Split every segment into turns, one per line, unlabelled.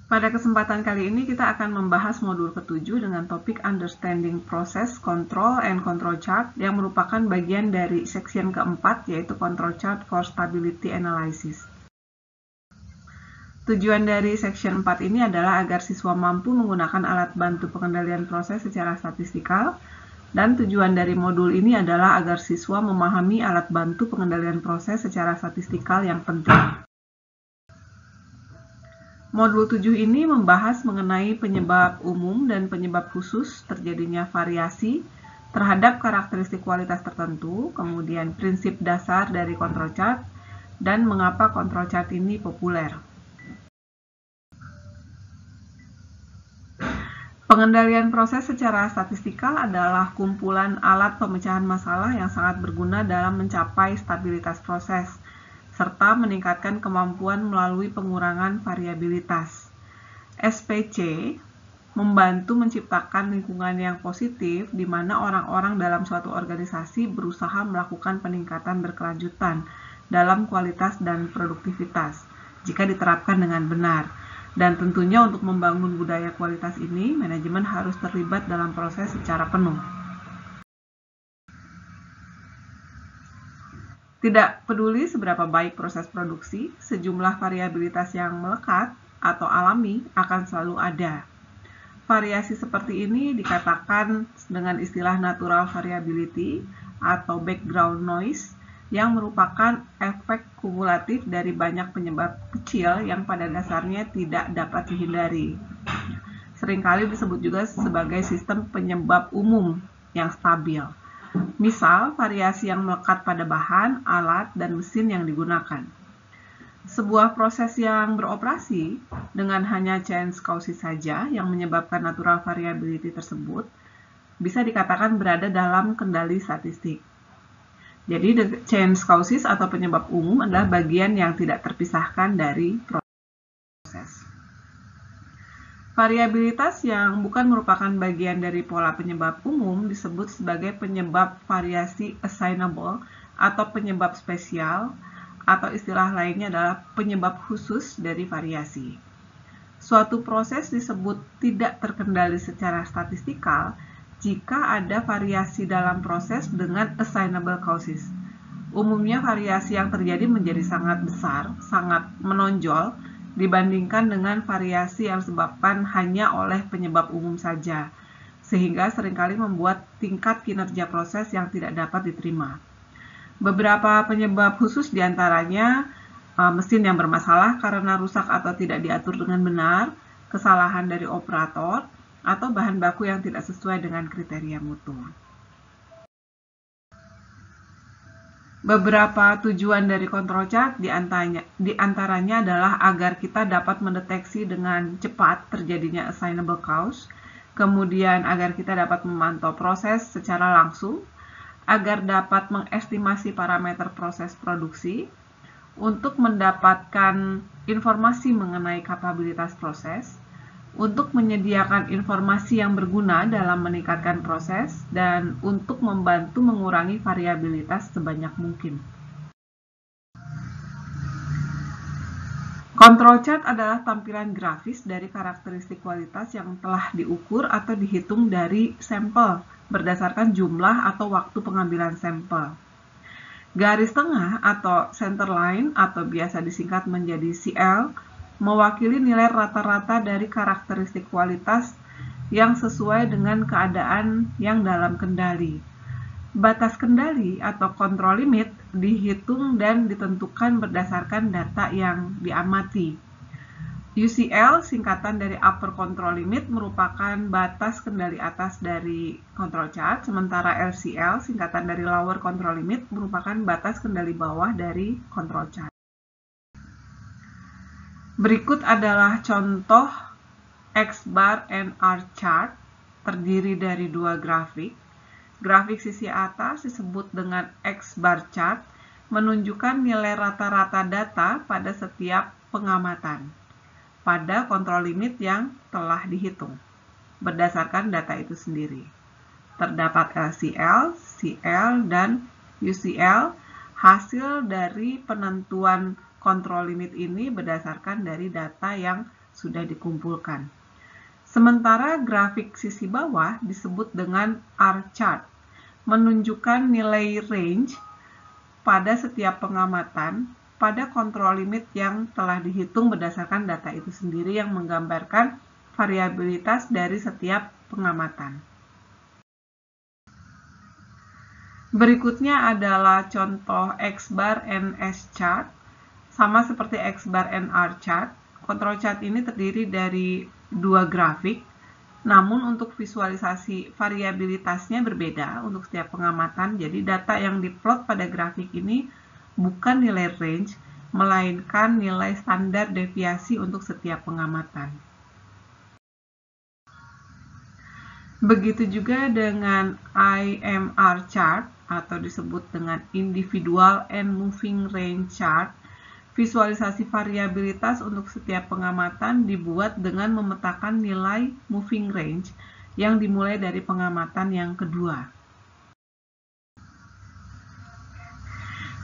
Pada kesempatan kali ini kita akan membahas modul ke-7 dengan topik Understanding Process, Control, and Control Chart yang merupakan bagian dari section keempat, yaitu Control Chart for Stability Analysis. Tujuan dari section 4 ini adalah agar siswa mampu menggunakan alat bantu pengendalian proses secara statistikal, dan tujuan dari modul ini adalah agar siswa memahami alat bantu pengendalian proses secara statistikal yang penting. Modul 7 ini membahas mengenai penyebab umum dan penyebab khusus terjadinya variasi terhadap karakteristik kualitas tertentu, kemudian prinsip dasar dari control chart, dan mengapa control chart ini populer. Pengendalian proses secara statistikal adalah kumpulan alat pemecahan masalah yang sangat berguna dalam mencapai stabilitas proses, serta meningkatkan kemampuan melalui pengurangan variabilitas. SPC membantu menciptakan lingkungan yang positif di mana orang-orang dalam suatu organisasi berusaha melakukan peningkatan berkelanjutan dalam kualitas dan produktivitas jika diterapkan dengan benar. Dan tentunya untuk membangun budaya kualitas ini, manajemen harus terlibat dalam proses secara penuh. Tidak peduli seberapa baik proses produksi, sejumlah variabilitas yang melekat atau alami akan selalu ada. Variasi seperti ini dikatakan dengan istilah natural variability atau background noise yang merupakan efek kumulatif dari banyak penyebab kecil yang pada dasarnya tidak dapat dihindari. Seringkali disebut juga sebagai sistem penyebab umum yang stabil. Misal, variasi yang melekat pada bahan, alat, dan mesin yang digunakan. Sebuah proses yang beroperasi dengan hanya change causes saja yang menyebabkan natural variability tersebut bisa dikatakan berada dalam kendali statistik. Jadi, the change causes atau penyebab umum adalah bagian yang tidak terpisahkan dari proses. Variabilitas yang bukan merupakan bagian dari pola penyebab umum disebut sebagai penyebab variasi assignable atau penyebab spesial, atau istilah lainnya adalah penyebab khusus dari variasi. Suatu proses disebut tidak terkendali secara statistikal jika ada variasi dalam proses dengan assignable causes. Umumnya variasi yang terjadi menjadi sangat besar, sangat menonjol, dibandingkan dengan variasi yang disebabkan hanya oleh penyebab umum saja, sehingga seringkali membuat tingkat kinerja proses yang tidak dapat diterima. Beberapa penyebab khusus diantaranya mesin yang bermasalah karena rusak atau tidak diatur dengan benar, kesalahan dari operator, atau bahan baku yang tidak sesuai dengan kriteria mutu. Beberapa tujuan dari control chart diantaranya adalah agar kita dapat mendeteksi dengan cepat terjadinya assignable cause, kemudian agar kita dapat memantau proses secara langsung, agar dapat mengestimasi parameter proses produksi, untuk mendapatkan informasi mengenai kapabilitas proses, untuk menyediakan informasi yang berguna dalam meningkatkan proses, dan untuk membantu mengurangi variabilitas sebanyak mungkin. Control chart adalah tampilan grafis dari karakteristik kualitas yang telah diukur atau dihitung dari sampel berdasarkan jumlah atau waktu pengambilan sampel. Garis tengah atau center line atau biasa disingkat menjadi CL mewakili nilai rata-rata dari karakteristik kualitas yang sesuai dengan keadaan yang dalam kendali. Batas kendali atau control limit dihitung dan ditentukan berdasarkan data yang diamati. UCL, singkatan dari upper control limit, merupakan batas kendali atas dari control chart, sementara LCL, singkatan dari lower control limit, merupakan batas kendali bawah dari control chart. Berikut adalah contoh X-bar and R chart, terdiri dari dua grafik. Grafik sisi atas disebut dengan X-bar chart, menunjukkan nilai rata-rata data pada setiap pengamatan pada kontrol limit yang telah dihitung berdasarkan data itu sendiri. Terdapat LCL, CL, dan UCL. Hasil dari penentuan kontrol limit ini berdasarkan dari data yang sudah dikumpulkan. Sementara grafik sisi bawah disebut dengan R chart, menunjukkan nilai range pada setiap pengamatan pada kontrol limit yang telah dihitung berdasarkan data itu sendiri yang menggambarkan variabilitas dari setiap pengamatan. Berikutnya adalah contoh X-bar and S-chart. Sama seperti X-bar and R-chart, control chart ini terdiri dari dua grafik, namun untuk visualisasi variabilitasnya berbeda untuk setiap pengamatan. Jadi data yang diplot pada grafik ini bukan nilai range, melainkan nilai standar deviasi untuk setiap pengamatan. Begitu juga dengan IMR chart atau disebut dengan Individual and Moving Range Chart. Visualisasi variabilitas untuk setiap pengamatan dibuat dengan memetakan nilai moving range yang dimulai dari pengamatan yang kedua.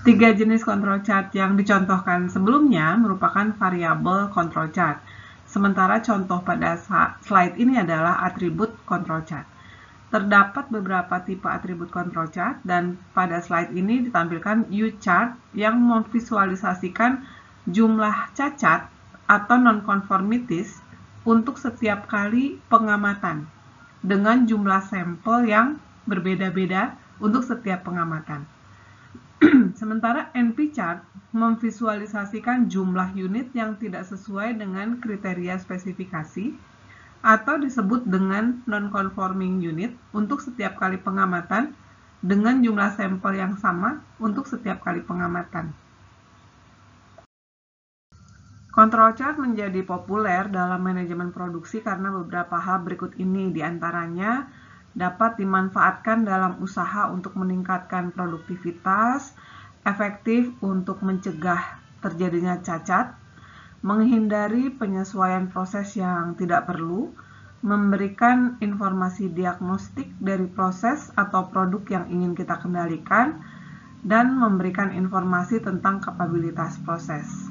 Tiga jenis control chart yang dicontohkan sebelumnya merupakan variable control chart. Sementara contoh pada slide ini adalah atribut control chart. Terdapat beberapa tipe atribut control chart dan pada slide ini ditampilkan U-chart yang memvisualisasikan jumlah cacat atau non-conformities untuk setiap kali pengamatan dengan jumlah sampel yang berbeda-beda untuk setiap pengamatan. Sementara NP-chart memvisualisasikan jumlah unit yang tidak sesuai dengan kriteria spesifikasi atau disebut dengan non-conforming unit untuk setiap kali pengamatan dengan jumlah sampel yang sama untuk setiap kali pengamatan. Control chart menjadi populer dalam manajemen produksi karena beberapa hal berikut ini, diantaranya dapat dimanfaatkan dalam usaha untuk meningkatkan produktivitas, efektif untuk mencegah terjadinya cacat, menghindari penyesuaian proses yang tidak perlu, memberikan informasi diagnostik dari proses atau produk yang ingin kita kendalikan, dan memberikan informasi tentang kapabilitas proses.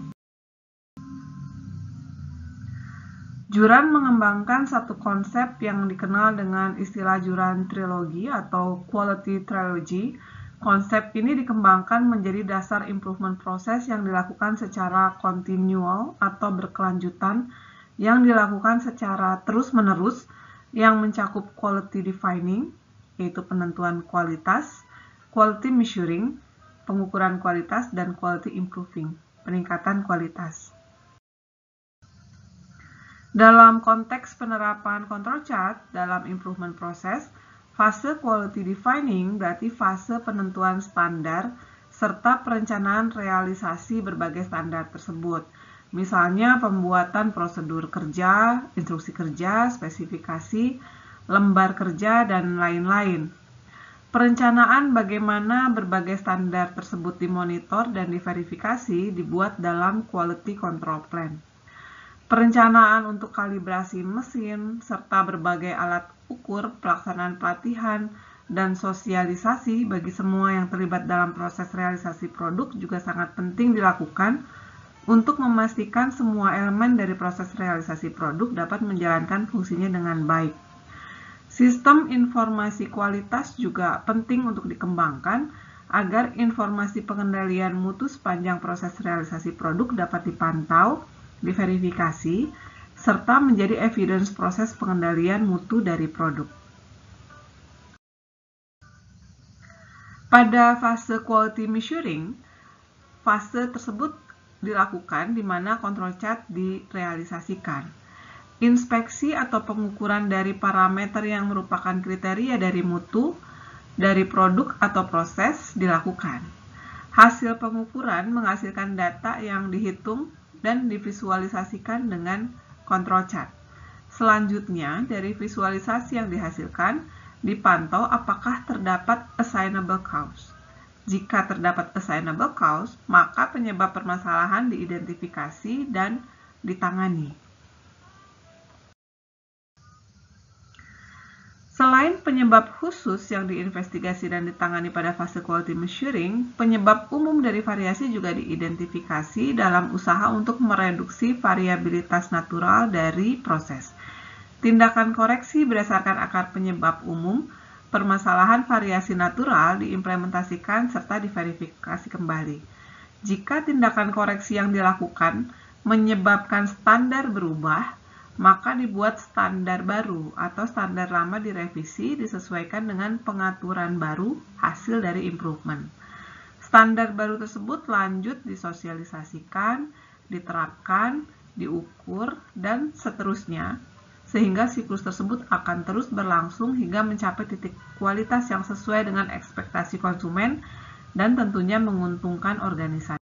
Juran mengembangkan satu konsep yang dikenal dengan istilah Juran Trilogy atau Quality Trilogy. Konsep ini dikembangkan menjadi dasar improvement proses yang dilakukan secara continual atau berkelanjutan, yang dilakukan secara terus-menerus, yang mencakup quality defining, yaitu penentuan kualitas, quality measuring, pengukuran kualitas, dan quality improving, peningkatan kualitas. Dalam konteks penerapan control chart dalam improvement process, fase quality defining berarti fase penentuan standar serta perencanaan realisasi berbagai standar tersebut. Misalnya pembuatan prosedur kerja, instruksi kerja, spesifikasi, lembar kerja, dan lain-lain. Perencanaan bagaimana berbagai standar tersebut dimonitor dan diverifikasi dibuat dalam quality control plan. Perencanaan untuk kalibrasi mesin, serta berbagai alat ukur, pelaksanaan pelatihan, dan sosialisasi bagi semua yang terlibat dalam proses realisasi produk juga sangat penting dilakukan untuk memastikan semua elemen dari proses realisasi produk dapat menjalankan fungsinya dengan baik. Sistem informasi kualitas juga penting untuk dikembangkan agar informasi pengendalian mutu sepanjang proses realisasi produk dapat dipantau, diverifikasi, serta menjadi evidence proses pengendalian mutu dari produk. Pada fase quality measuring, fase tersebut dilakukan di mana control chart direalisasikan. Inspeksi atau pengukuran dari parameter yang merupakan kriteria dari mutu, dari produk atau proses dilakukan. Hasil pengukuran menghasilkan data yang dihitung dan divisualisasikan dengan control chart. Selanjutnya, dari visualisasi yang dihasilkan, dipantau apakah terdapat assignable cause. Jika terdapat assignable cause, maka penyebab permasalahan diidentifikasi dan ditangani. Selain penyebab khusus yang diinvestigasi dan ditangani pada fase quality measuring, penyebab umum dari variasi juga diidentifikasi dalam usaha untuk mereduksi variabilitas natural dari proses. Tindakan koreksi berdasarkan akar penyebab umum, permasalahan variasi natural diimplementasikan serta diverifikasi kembali. Jika tindakan koreksi yang dilakukan menyebabkan standar berubah, maka dibuat standar baru atau standar lama direvisi disesuaikan dengan pengaturan baru hasil dari improvement. Standar baru tersebut lanjut disosialisasikan, diterapkan, diukur, dan seterusnya, sehingga siklus tersebut akan terus berlangsung hingga mencapai titik kualitas yang sesuai dengan ekspektasi konsumen dan tentunya menguntungkan organisasi.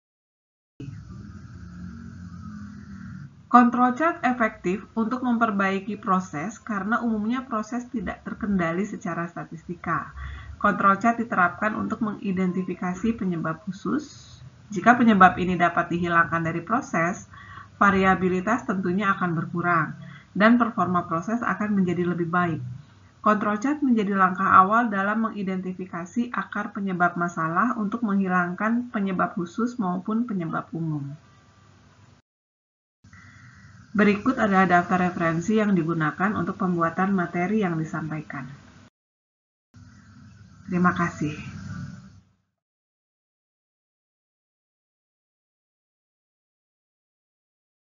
Control chart efektif untuk memperbaiki proses karena umumnya proses tidak terkendali secara statistika. Control chart diterapkan untuk mengidentifikasi penyebab khusus. Jika penyebab ini dapat dihilangkan dari proses, variabilitas tentunya akan berkurang dan performa proses akan menjadi lebih baik. Control chart menjadi langkah awal dalam mengidentifikasi akar penyebab masalah untuk menghilangkan penyebab khusus maupun penyebab umum. Berikut adalah daftar referensi yang digunakan untuk pembuatan materi yang disampaikan. Terima kasih.